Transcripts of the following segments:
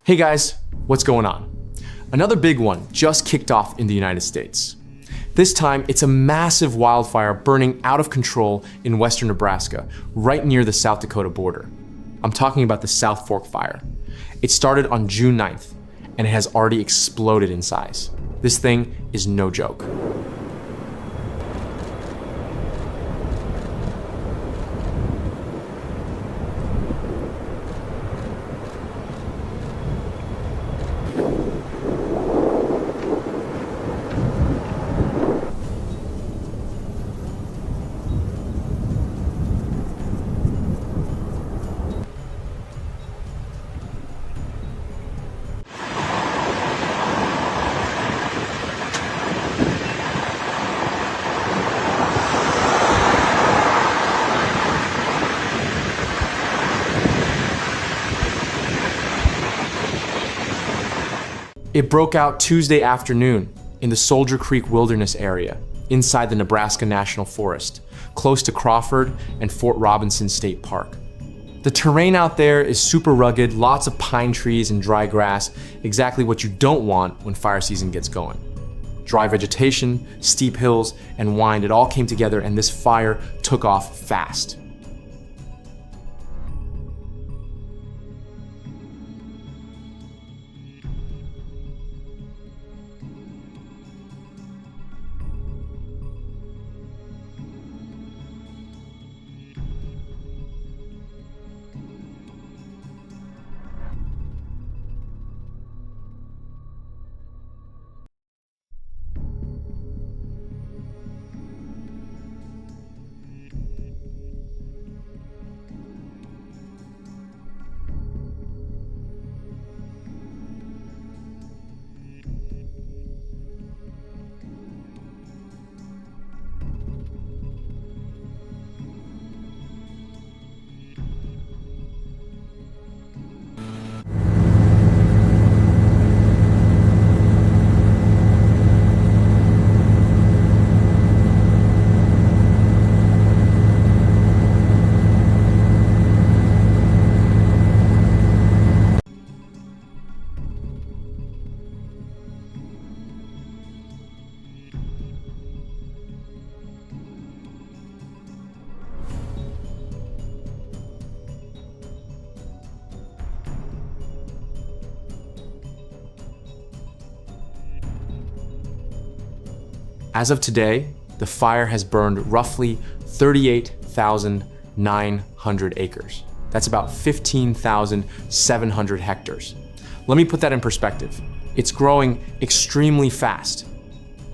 Hey guys, what's going on? Another big one just kicked off in the United States. This time, it's a massive wildfire burning out of control in western Nebraska, right near the South Dakota border. I'm talking about the South Fork Fire. It started on June 9th, and it has already exploded in size. This thing is no joke. It broke out Tuesday afternoon in the Soldier Creek Wilderness area, inside the Nebraska National Forest, close to Crawford and Fort Robinson State Park. The terrain out there is super rugged, lots of pine trees and dry grass, exactly what you don't want when fire season gets going. Dry vegetation, steep hills, and wind, it all came together and this fire took off fast. As of today, the fire has burned roughly 38,900 acres. That's about 15,700 hectares. Let me put that in perspective. It's growing extremely fast.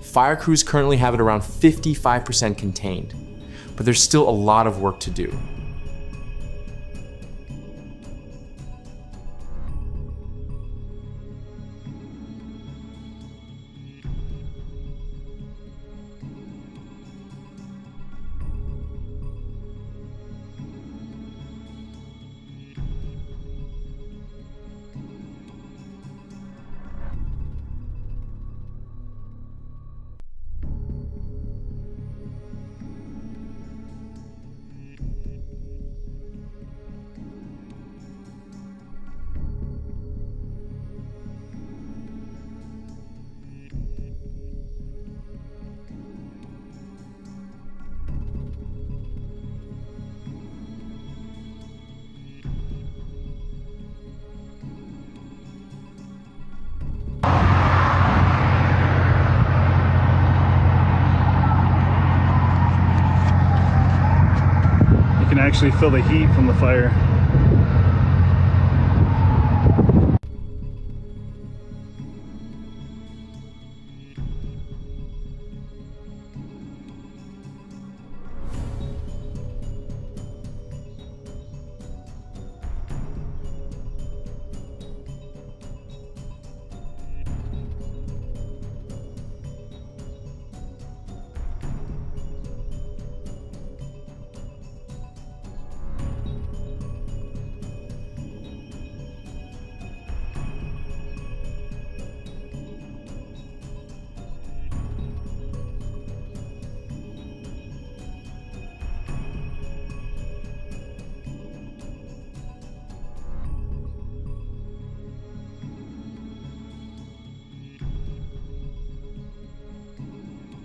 Fire crews currently have it around 55% contained, but there's still a lot of work to do. You can actually feel the heat from the fire.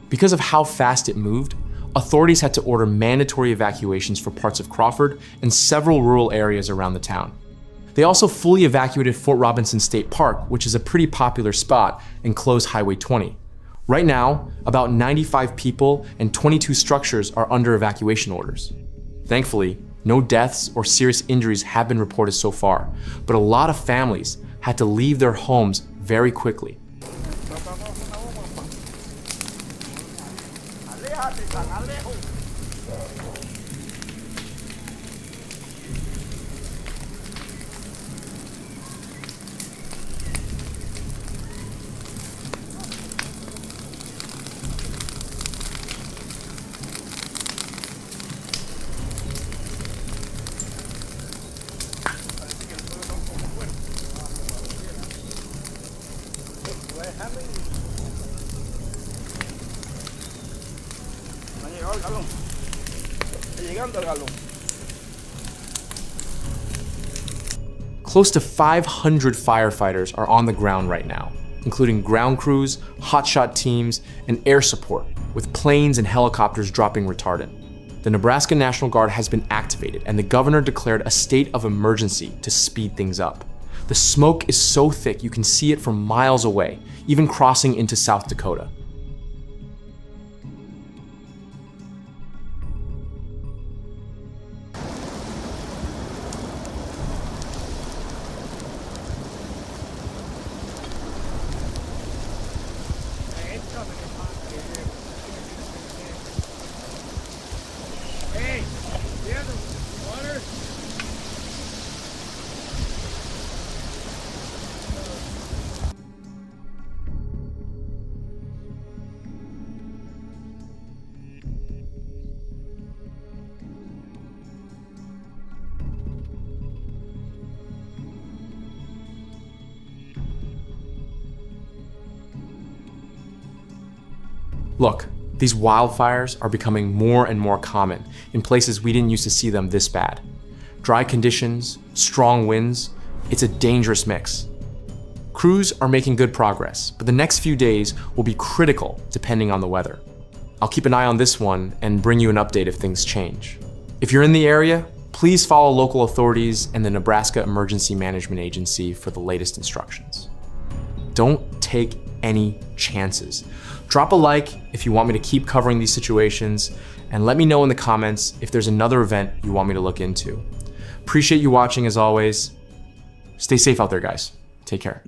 Because of how fast it moved, authorities had to order mandatory evacuations for parts of Crawford and several rural areas around the town. They also fully evacuated Fort Robinson State Park, which is a pretty popular spot, and closed Highway 20. Right now, about 95 people and 22 structures are under evacuation orders. Thankfully, no deaths or serious injuries have been reported so far, but a lot of families had to leave their homes very quickly. Close to 500 firefighters are on the ground right now, including ground crews, hotshot teams, and air support, with planes and helicopters dropping retardant. The Nebraska National Guard has been activated, and the governor declared a state of emergency to speed things up. The smoke is so thick you can see it from miles away, even crossing into South Dakota. Hey, you have the water? Look, these wildfires are becoming more and more common in places we didn't used to see them this bad. Dry conditions, strong winds, it's a dangerous mix. Crews are making good progress, but the next few days will be critical depending on the weather. I'll keep an eye on this one and bring you an update if things change. If you're in the area, please follow local authorities and the Nebraska Emergency Management Agency for the latest instructions. Don't take any chances. Drop a like if you want me to keep covering these situations, and let me know in the comments if there's another event you want me to look into. Appreciate you watching as always. Stay safe out there, guys. Take care.